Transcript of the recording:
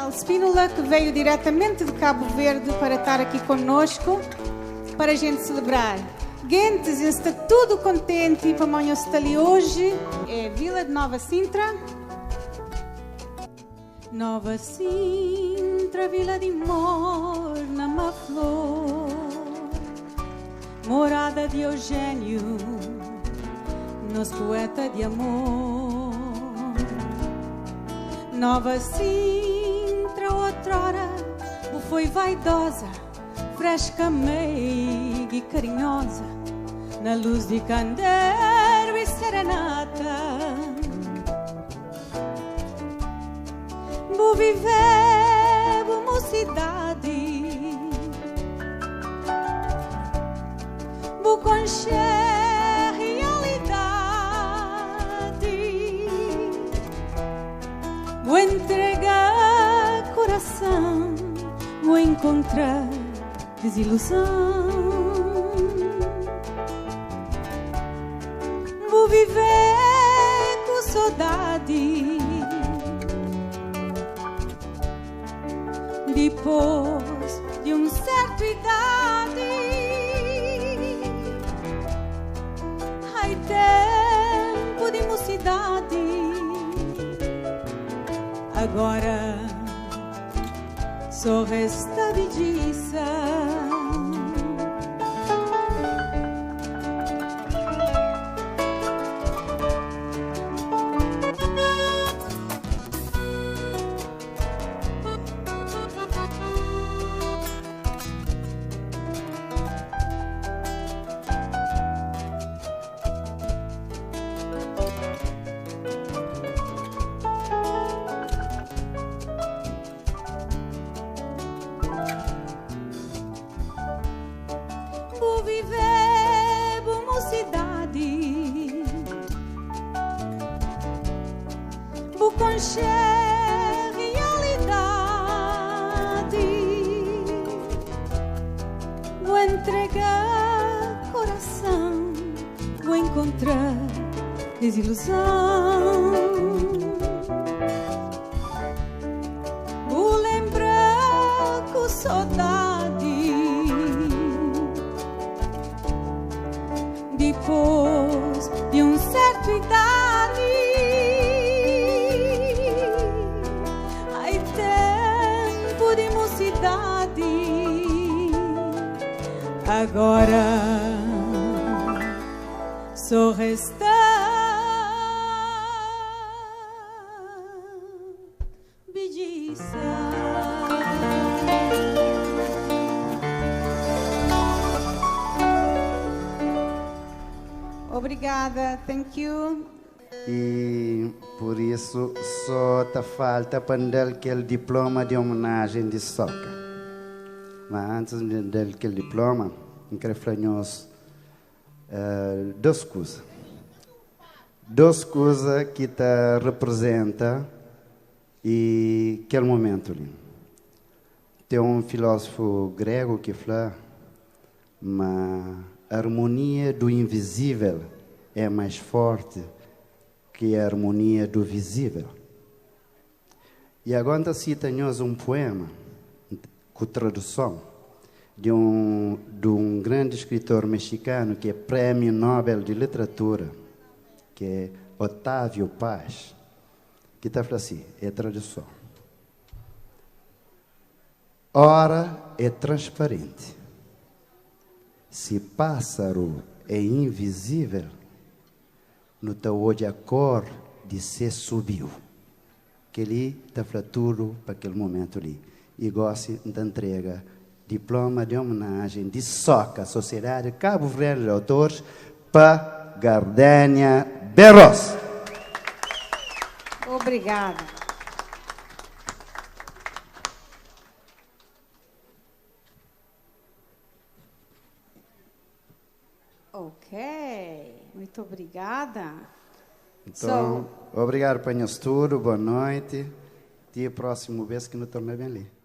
Daniel Spínola, que veio diretamente de Cabo Verde para estar aqui conosco, para a gente celebrar. Gente, está tudo contente para amanhã estar ali hoje. É Vila de Nova Sintra. Nova Sintra, Vila de Morna, uma flor, morada de Eugênio, nosso poeta de amor. Nova Sintra, outrora, foi vaidosa, fresca, meiga e carinhosa, na luz de candeeiro e serenata. Vou viver mocidade, vou conhecer realidade, vou entregar coração, vou encontrar desilusão, vou viver com saudade. Depois de certa idade, ai, tempo de mocidade, agora só resta bediça. Vou viver mocidade, vou conhecer realidade, vou entregar coração, vou encontrar desilusão, vou lembrar com saudade. Depois de certa idade, ai, tempo de mocidade, agora só resta bediça. Obrigada, thank you. E por isso só te falta para aquele diploma de homenagem de soca. Mas antes daquele diploma, eu quero falar duas coisas. Duas coisas que te representa e aquele momento ali. Tem um filósofo grego que fala, mas a harmonia do invisível é mais forte que a harmonia do visível. E agora cita-nos um poema com tradução de um grande escritor mexicano que é Prêmio Nobel de Literatura, que é Otávio Paz, que está falando assim, é tradução. Ora é transparente. Se pássaro é invisível, no teu olho a cor de ser subiu. Que ali está tudo para aquele momento ali. E gosto de entrega diploma de homenagem de soca, Sociedade Cabo Verde de Autores, para Gardénia Berros. Obrigada. Ok, muito obrigada. Então, obrigado para o estudo, boa noite. Até a próxima vez que nos torne bem ali.